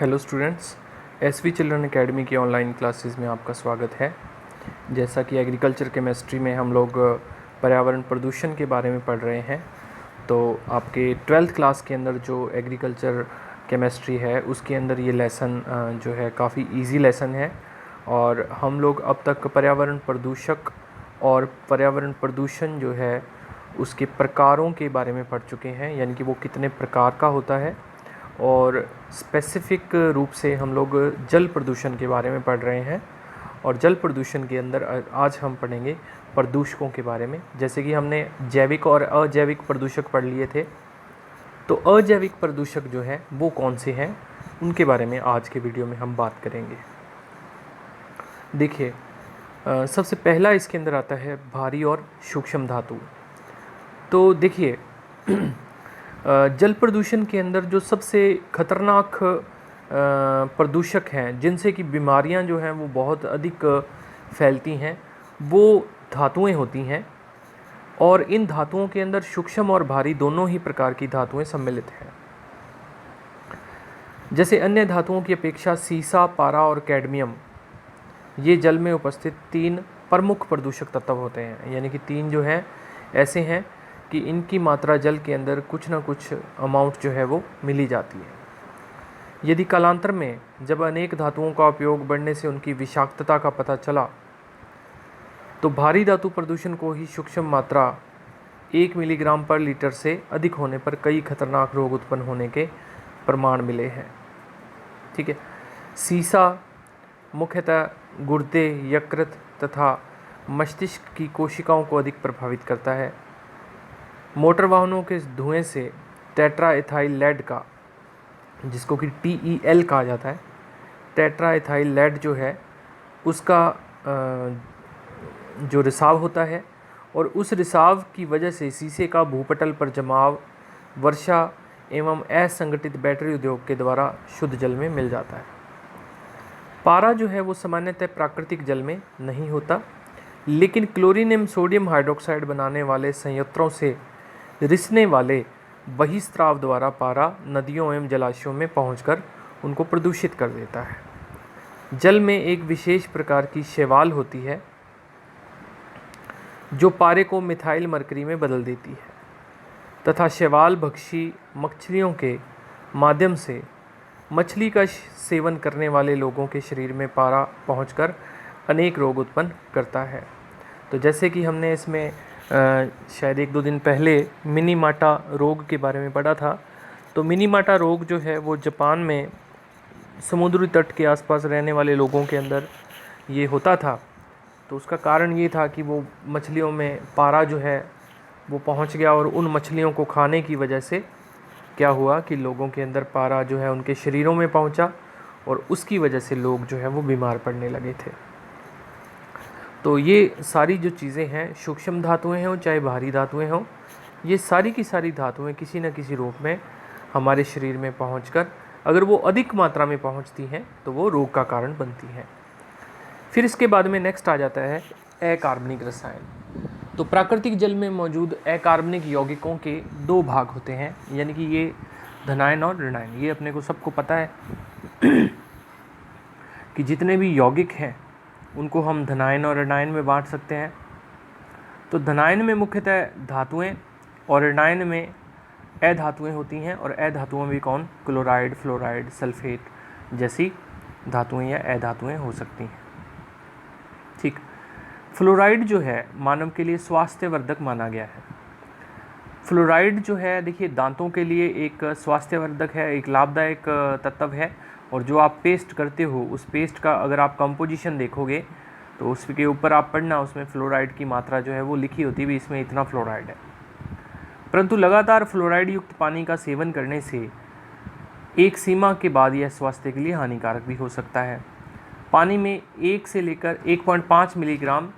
Hello students, S V children academy की online classes में आपका स्वागत है। जैसा कि एग्रीकल्चर केमिस्ट्री में हम लोग पर्यावरण प्रदूषण के बारे में पढ़ रहे हैं, तो आपके 12th क्लास के अंदर जो एग्रीकल्चर केमिस्ट्री है उसके अंदर ये लेसन जो है काफ़ी इजी लेसन है। और हम लोग अब तक पर्यावरण प्रदूषक और पर्यावरण प्रदूषण जो है उसके प्रकारों के बारे में पढ़ चुके हैं, यानी कि वो कितने प्रकार का होता है। और स्पेसिफ़िक रूप से हम लोग जल प्रदूषण के बारे में पढ़ रहे हैं। और जल प्रदूषण के अंदर आज हम पढ़ेंगे प्रदूषकों के बारे में। जैसे कि हमने जैविक और अजैविक प्रदूषक पढ़ लिए थे, तो अजैविक प्रदूषक जो है वो कौन से हैं उनके बारे में आज के वीडियो में हम बात करेंगे। देखिए, सबसे पहला इसके अंदर आता है भारी और सूक्ष्म धातु। तो देखिए, जल प्रदूषण के अंदर जो सबसे खतरनाक प्रदूषक हैं जिनसे कि बीमारियां जो हैं वो बहुत अधिक फैलती हैं, वो धातुएं होती हैं। और इन धातुओं के अंदर सूक्ष्म और भारी दोनों ही प्रकार की धातुएं सम्मिलित हैं। जैसे अन्य धातुओं की अपेक्षा सीसा, पारा और कैडमियम ये जल में उपस्थित 3 प्रमुख प्रदूषक तत्व होते हैं। यानी कि 3 जो हैं ऐसे हैं कि इनकी मात्रा जल के अंदर कुछ ना कुछ अमाउंट जो है वो मिली जाती है। यदि कालांतर में जब अनेक धातुओं का उपयोग बढ़ने से उनकी विषाक्तता का पता चला, तो भारी धातु प्रदूषण को ही सूक्ष्म मात्रा 1 मिलीग्राम पर लीटर से अधिक होने पर कई खतरनाक रोग उत्पन्न होने के प्रमाण मिले हैं। ठीक है। सीसा मुख्यतः गुर्दे, यकृत तथा मस्तिष्क की कोशिकाओं को अधिक प्रभावित करता है। मोटर वाहनों के धुएं से टेट्रा इथाइल लेड का, जिसको कि TEL कहा जाता है, टेट्रा इथाइल लेड जो है उसका जो रिसाव होता है, और उस रिसाव की वजह से शीशे का भूपटल पर जमाव वर्षा एवं असंगठित बैटरी उद्योग के द्वारा शुद्ध जल में मिल जाता है। पारा जो है वो सामान्यतः प्राकृतिक जल में नहीं होता, लेकिन क्लोरीन एवं सोडियम हाइड्रोक्साइड बनाने वाले संयंत्रों से रिसने वाले बहिस्त्राव द्वारा पारा नदियों एवं जलाशयों में पहुंचकर उनको प्रदूषित कर देता है। जल में एक विशेष प्रकार की शैवाल होती है जो पारे को मिथाइल मरकरी में बदल देती है, तथा शैवाल भक्षी मछलियों के माध्यम से मछली का सेवन करने वाले लोगों के शरीर में पारा पहुंचकर अनेक रोग उत्पन्न करता है। तो जैसे कि हमने इसमें शायद 1-2 दिन पहले मिनीमाटा रोग के बारे में पढ़ा था। तो मिनीमाटा रोग जो है वो जापान में समुद्री तट के आसपास रहने वाले लोगों के अंदर ये होता था। तो उसका कारण ये था कि वो मछलियों में पारा जो है वो पहुंच गया, और उन मछलियों को खाने की वजह से क्या हुआ कि लोगों के अंदर पारा जो है उनके शरीरों में पहुंचा, और उसकी वजह से लोग जो है वो बीमार पड़ने लगे थे। तो ये सारी जो चीज़ें हैं, सूक्ष्म धातुएं हों चाहे भारी धातुएं हों, ये सारी की सारी धातुएं किसी न किसी रूप में हमारे शरीर में पहुंचकर, अगर वो अधिक मात्रा में पहुंचती हैं तो वो रोग का कारण बनती हैं। फिर इसके बाद में नेक्स्ट आ जाता है अकार्बनिक रसायन। तो प्राकृतिक जल में मौजूद अकार्बनिक यौगिकों के 2 भाग होते हैं, यानी कि ये धनायन और ऋणायन। ये अपने को सबको पता है कि जितने भी यौगिक हैं उनको हम धनायन और ऋणायन में बांट सकते हैं। तो धनायन में मुख्यतः धातुएं और ऋणायन में अधातुएं होती हैं। और अधातुओं में भी कौन? क्लोराइड, फ्लोराइड, सल्फेट जैसी धातुएं या अधातुएं हो सकती हैं। ठीक। फ्लोराइड जो है मानव के लिए स्वास्थ्यवर्धक माना गया है। फ्लोराइड जो है, देखिए, दांतों के लिए एक स्वास्थ्यवर्धक है, एक लाभदायक तत्व है। और जो आप पेस्ट करते हो, उस पेस्ट का अगर आप कंपोजिशन देखोगे तो उसके ऊपर आप पढ़ना, उसमें फ्लोराइड की मात्रा जो है वो लिखी होती है, इसमें इतना फ्लोराइड है। परंतु लगातार फ्लोराइड युक्त पानी का सेवन करने से एक सीमा के बाद यह स्वास्थ्य के लिए हानिकारक भी हो सकता है। पानी में 1 से लेकर 1.5 मिलीग्राम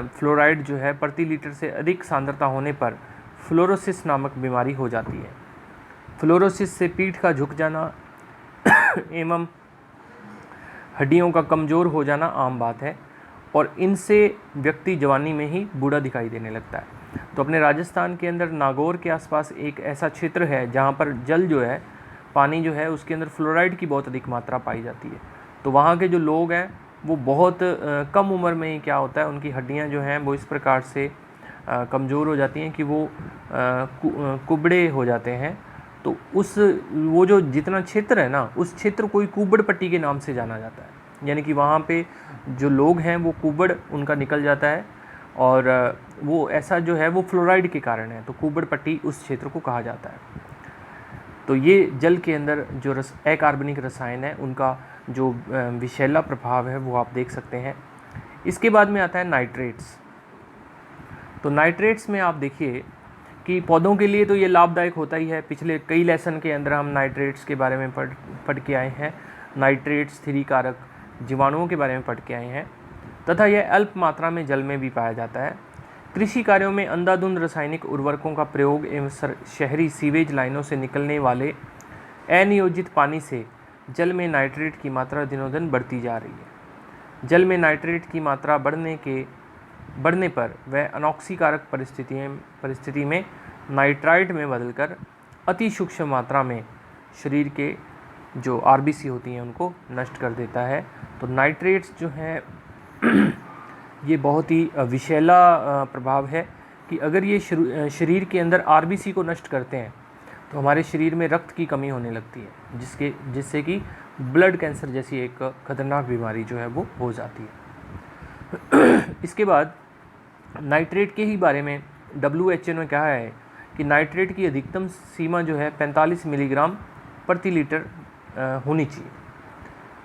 फ्लोराइड जो है प्रति लीटर से अधिक सांद्रता होने पर फ्लोरोसिस नामक बीमारी हो जाती है। फ्लोरोसिस से पीठ का झुक जाना एवं हड्डियों का कमज़ोर हो जाना आम बात है, और इनसे व्यक्ति जवानी में ही बूढ़ा दिखाई देने लगता है। तो अपने राजस्थान के अंदर नागौर के आसपास एक ऐसा क्षेत्र है जहाँ पर जल जो है पानी जो है उसके अंदर फ्लोराइड की बहुत अधिक मात्रा पाई जाती है। तो वहाँ के जो लोग हैं वो बहुत कम उम्र में ही क्या होता है, उनकी हड्डियाँ जो हैं वो इस प्रकार से कमज़ोर हो जाती हैं कि वो कुबड़े हो जाते हैं। तो वो जो जितना क्षेत्र है ना, उस क्षेत्र को ही कुबड़ पट्टी के नाम से जाना जाता है। यानी कि वहाँ पे जो लोग हैं वो कुबड़ उनका निकल जाता है, और वो ऐसा जो है वो फ्लोराइड के कारण है, तो कुबड़ पट्टी उस क्षेत्र को कहा जाता है। तो ये जल के अंदर जो अकार्बनिक रसायन है उनका जो विषैला प्रभाव है वो आप देख सकते हैं। इसके बाद में आता है नाइट्रेट्स। तो नाइट्रेट्स में आप देखिए कि पौधों के लिए तो ये लाभदायक होता ही है। पिछले कई लेसन के अंदर हम नाइट्रेट्स के बारे में पढ़ के आए हैं। नाइट्रेट्स स्थिरीकारक जीवाणुओं के बारे में पढ़ के आए हैं, तथा यह अल्प मात्रा में जल में भी पाया जाता है। कृषि कार्यों में अंधाधुंध रासायनिक उर्वरकों का प्रयोग एवं शहरी सीवेज लाइनों से निकलने वाले अनियोजित पानी से जल में नाइट्रेट की मात्रा दिनों दिन बढ़ती जा रही है। जल में नाइट्रेट की मात्रा बढ़ने पर वह अनॉक्सीकारक परिस्थिति में नाइट्राइट में बदलकर अति सूक्ष्म मात्रा में शरीर के जो आरबीसी होती हैं उनको नष्ट कर देता है। तो नाइट्रेट्स जो हैं ये बहुत ही विषैला प्रभाव है कि अगर ये शरीर के अंदर आरबीसी को नष्ट करते हैं तो हमारे शरीर में रक्त की कमी होने लगती है, जिससे कि ब्लड कैंसर जैसी एक खतरनाक बीमारी जो है वो हो जाती है। इसके बाद नाइट्रेट के ही बारे में WHO ने कहा है कि नाइट्रेट की अधिकतम सीमा जो है 45 मिलीग्राम प्रति लीटर होनी चाहिए।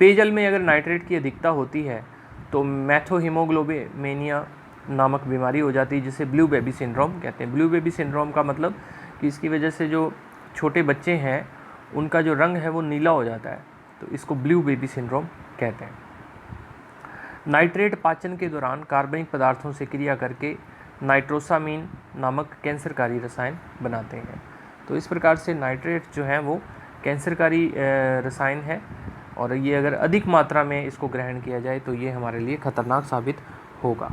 पेयजल में अगर नाइट्रेट की अधिकता होती है तो मैथोहीमोग्लोबिनेमिया नामक बीमारी हो जाती है, जिसे ब्लू बेबी सिंड्रोम कहते हैं। ब्लू बेबी सिंड्रोम का मतलब कि इसकी वजह से जो छोटे बच्चे हैं उनका जो रंग है वो नीला हो जाता है, तो इसको ब्लू बेबी सिंड्रोम कहते हैं। नाइट्रेट पाचन के दौरान कार्बनिक पदार्थों से क्रिया करके नाइट्रोसामीन नामक कैंसरकारी रसायन बनाते हैं। तो इस प्रकार से नाइट्रेट जो है वो कैंसरकारी रसायन है, और ये अगर अधिक मात्रा में इसको ग्रहण किया जाए तो ये हमारे लिए खतरनाक साबित होगा।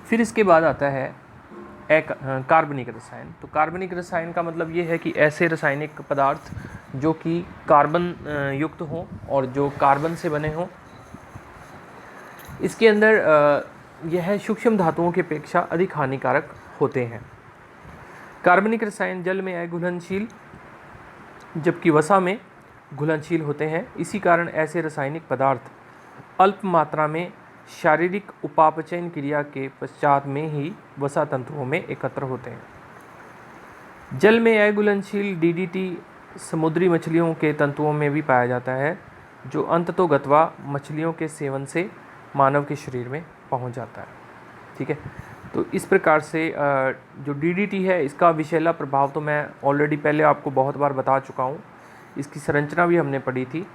फिर इसके बाद आता है कार्बनिक रसायन। तो कार्बनिक रसायन का मतलब ये है कि ऐसे रासायनिक पदार्थ जो कि कार्बन युक्त हों और जो कार्बन से बने हों। इसके अंदर यह सूक्ष्म धातुओं की अपेक्षा अधिक हानिकारक होते हैं। कार्बनिक रसायन जल में अघुलनशील जबकि वसा में घुलनशील होते हैं। इसी कारण ऐसे रासायनिक पदार्थ अल्प मात्रा में शारीरिक उपापचयन क्रिया के पश्चात में ही वसा तंतुओं में एकत्र होते हैं। जल में अघुलनशील DDT समुद्री मछलियों के तंतुओं में भी पाया जाता है, जो अंततोगत्वा मछलियों के सेवन से मानव के शरीर में पहुंच जाता है। ठीक है, तो इस प्रकार से जो DDT है इसका विषैला प्रभाव तो मैं ऑलरेडी पहले आपको बहुत बार बता चुका हूँ। इसकी संरचना भी हमने पढ़ी थी।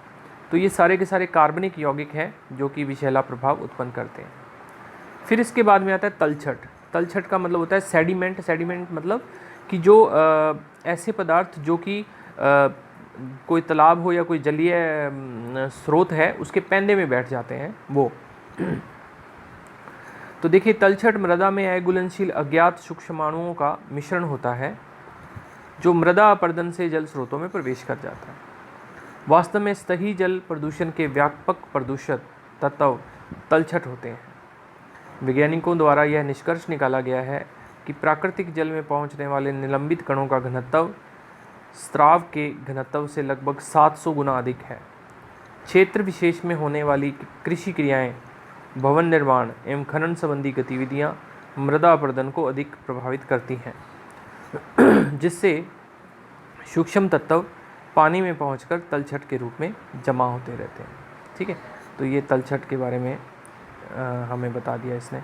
तो ये सारे के सारे कार्बनिक यौगिक हैं जो कि विषैला प्रभाव उत्पन्न करते हैं। फिर इसके बाद में आता है तलछट। तलछट का मतलब होता है सेडिमेंट। सेडिमेंट मतलब कि जो ऐसे पदार्थ जो कि कोई तालाब हो या कोई जलीय स्रोत है उसके पैंदे में बैठ जाते हैं वो। तो देखिए, तलछट मृदा में अघुलनशील अज्ञात सूक्ष्माणुओं का मिश्रण होता है जो मृदा अपर्दन से जल स्रोतों में प्रवेश कर जाता है। वास्तव में सतही जल प्रदूषण के व्यापक प्रदूषक तत्व तलछट होते हैं। वैज्ञानिकों द्वारा यह निष्कर्ष निकाला गया है कि प्राकृतिक जल में पहुंचने वाले निलंबित कणों का घनत्व स्राव के घनत्व से लगभग 700 गुना अधिक है। क्षेत्र विशेष में होने वाली कृषि क्रियाएं, भवन निर्माण एवं खनन संबंधी गतिविधियां मृदा अपर्दन को अधिक प्रभावित करती हैं, जिससे सूक्ष्म तत्व पानी में पहुंचकर तलछट के रूप में जमा होते रहते हैं। ठीक है, तो ये तलछट के बारे में हमें बता दिया इसने।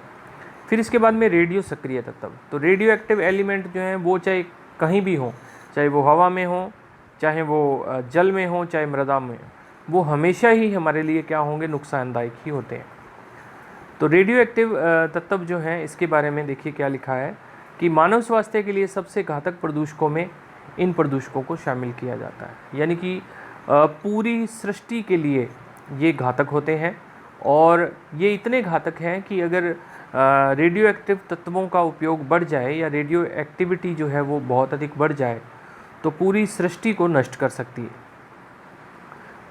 फिर इसके बाद में रेडियो सक्रिय तत्व। तो रेडियो एक्टिव एलिमेंट जो हैं वो चाहे कहीं भी हों, चाहे वो हवा में हो, चाहे वो जल में हो, चाहे मृदा में, वो हमेशा ही हमारे लिए क्या होंगे, नुकसानदायक ही होते हैं। तो रेडियो एक्टिव तत्व जो हैं इसके बारे में देखिए क्या लिखा है कि मानव स्वास्थ्य के लिए सबसे घातक प्रदूषकों में इन प्रदूषकों को शामिल किया जाता है। यानी कि पूरी सृष्टि के लिए ये घातक होते हैं, और ये इतने घातक हैं कि अगर रेडियो एक्टिव तत्वों का उपयोग बढ़ जाए या रेडियो एक्टिविटी जो है वो बहुत अधिक बढ़ जाए तो पूरी सृष्टि को नष्ट कर सकती है।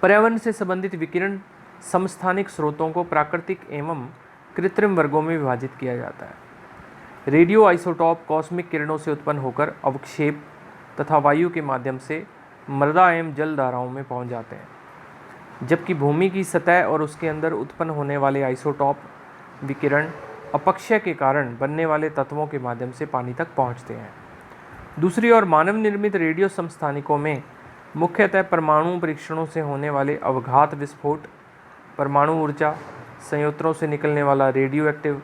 पर्यावरण से संबंधित विकिरण समस्थानिक स्रोतों को प्राकृतिक एवं कृत्रिम वर्गों में विभाजित किया जाता है। रेडियो आइसोटॉप कॉस्मिक किरणों से उत्पन्न होकर अवक्षेप तथा वायु के माध्यम से मृदा एवं जल धाराओं में पहुंच जाते हैं, जबकि भूमि की सतह और उसके अंदर उत्पन्न होने वाले आइसोटॉप विकिरण अपक्षय के कारण बनने वाले तत्वों के माध्यम से पानी तक पहुंचते हैं। दूसरी ओर मानव निर्मित रेडियो समस्थानिकों में मुख्यतः परमाणु परीक्षणों से होने वाले अवघात विस्फोट, परमाणु ऊर्जा संयंत्रों से निकलने वाला रेडियो एक्टिव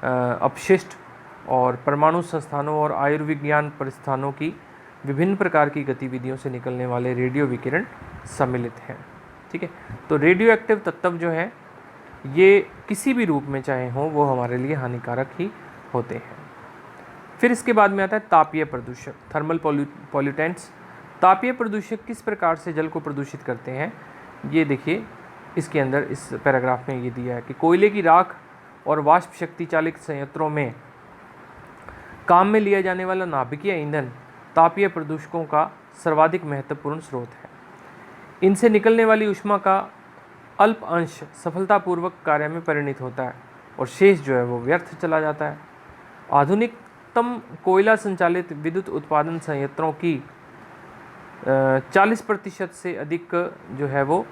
अपशिष्ट और परमाणु संस्थानों और आयुर्विज्ञान प्रतिष्ठानों की विभिन्न प्रकार की गतिविधियों से निकलने वाले रेडियो विकिरण सम्मिलित हैं। ठीक है, तो रेडियो एक्टिव तत्व जो हैं ये किसी भी रूप में चाहे हों वो हमारे लिए हानिकारक ही होते हैं। फिर इसके बाद में आता है तापीय प्रदूषक, थर्मल पॉल्यूटेंट्स। तापीय प्रदूषक किस प्रकार से जल को प्रदूषित करते हैं, ये देखिए इसके अंदर इस पैराग्राफ में ये दिया है कि कोयले की राख और वाष्प शक्ति चालित संयंत्रों में काम में लिया जाने वाला नाभिकीय ईंधन तापीय प्रदूषकों का सर्वाधिक महत्वपूर्ण स्रोत है। इनसे निकलने वाली ऊष्मा का अल्प अंश सफलतापूर्वक कार्य में परिणत होता है और शेष जो है वो व्यर्थ चला जाता है। आधुनिकतम कोयला संचालित विद्युत उत्पादन संयंत्रों की 40% से अधिक जो है वो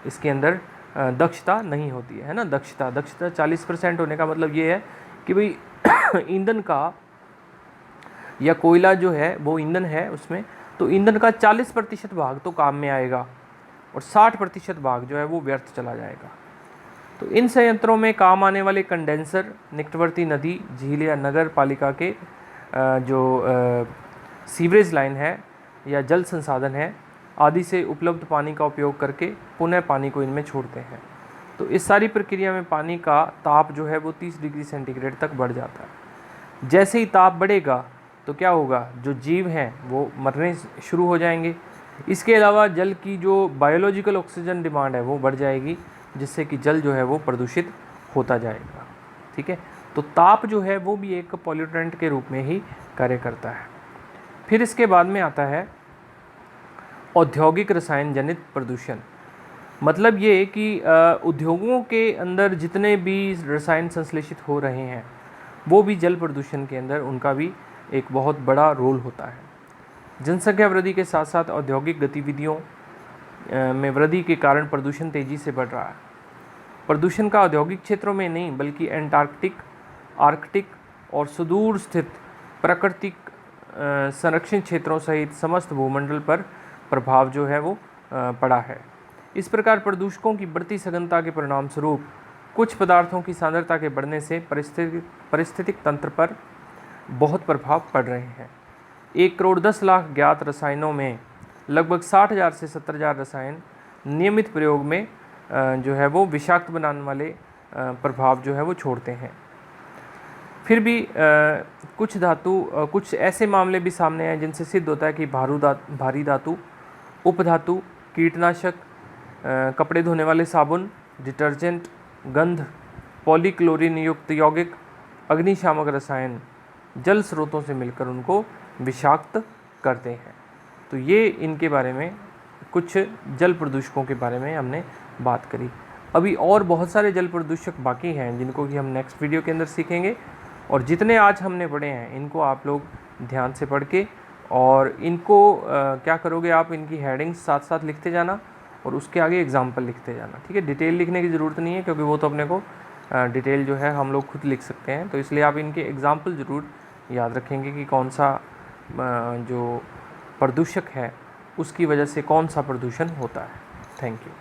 इसके अंदर दक्षता नहीं होती है ना। दक्षता 40% होने का मतलब ये है कि भाई ईंधन का या कोयला जो है वो ईंधन है उसमें, तो ईंधन का 40% भाग तो काम में आएगा और 60% भाग जो है वो व्यर्थ चला जाएगा। तो इन संयंत्रों में काम आने वाले कंडेंसर निकटवर्ती नदी, झील या नगर पालिका के जो सीवरेज लाइन है या जल संसाधन है आदि से उपलब्ध पानी का उपयोग करके पुनः पानी को इनमें छोड़ते हैं। तो इस सारी प्रक्रिया में पानी का ताप जो है वो 30 डिग्री सेंटीग्रेड तक बढ़ जाता है। जैसे ही ताप बढ़ेगा तो क्या होगा, जो जीव हैं वो मरने शुरू हो जाएंगे। इसके अलावा जल की जो बायोलॉजिकल ऑक्सीजन डिमांड है वो बढ़ जाएगी, जिससे कि जल जो है वो प्रदूषित होता जाएगा। ठीक है, तो ताप जो है वो भी एक पॉल्यूटेंट के रूप में ही कार्य करता है। फिर इसके बाद में आता है औद्योगिक रसायन जनित प्रदूषण। मतलब ये कि उद्योगों के अंदर जितने भी रसायन संश्लेषित हो रहे हैं वो भी जल प्रदूषण के अंदर उनका भी एक बहुत बड़ा रोल होता है। जनसंख्या वृद्धि के साथ साथ औद्योगिक गतिविधियों में वृद्धि के कारण प्रदूषण तेज़ी से बढ़ रहा है। प्रदूषण का औद्योगिक क्षेत्रों में नहीं बल्कि एंटार्कटिक, आर्कटिक और सुदूर स्थित प्राकृतिक संरक्षण क्षेत्रों सहित समस्त भूमंडल पर प्रभाव जो है वो पड़ा है। इस प्रकार प्रदूषकों की बढ़ती सघनता के परिणाम स्वरूप कुछ पदार्थों की सांद्रता के बढ़ने से पारिस्थितिक तंत्र पर बहुत प्रभाव पड़ रहे हैं। 1,10,00,000 ज्ञात रसायनों में लगभग 60,000 से 70,000 रसायन नियमित प्रयोग में जो है वो विषाक्त बनाने वाले प्रभाव जो है वो छोड़ते हैं। फिर भी कुछ ऐसे मामले भी सामने आए जिनसे सिद्ध होता है कि भारी धातु, उपधातु, कीटनाशक, कपड़े धोने वाले साबुन, डिटर्जेंट, गंध, पॉलीक्लोरीन युक्त यौगिक, अग्निशामक रसायन जल स्रोतों से मिलकर उनको विषाक्त करते हैं। तो ये इनके बारे में कुछ जल प्रदूषकों के बारे में हमने बात करी। अभी और बहुत सारे जल प्रदूषक बाकी हैं जिनको कि हम नेक्स्ट वीडियो के अंदर सीखेंगे, और जितने आज हमने पढ़े हैं इनको आप लोग ध्यान से पढ़ के और इनको क्या करोगे आप, इनकी हेडिंग्स साथ साथ लिखते जाना और उसके आगे एग्जाम्पल लिखते जाना। ठीक है, डिटेल लिखने की ज़रूरत नहीं है क्योंकि वो तो अपने को डिटेल जो है हम लोग खुद लिख सकते हैं। तो इसलिए आप इनके एग्जाम्पल ज़रूर याद रखेंगे कि कौन सा जो प्रदूषक है उसकी वजह से कौन सा प्रदूषण होता है। Thank you.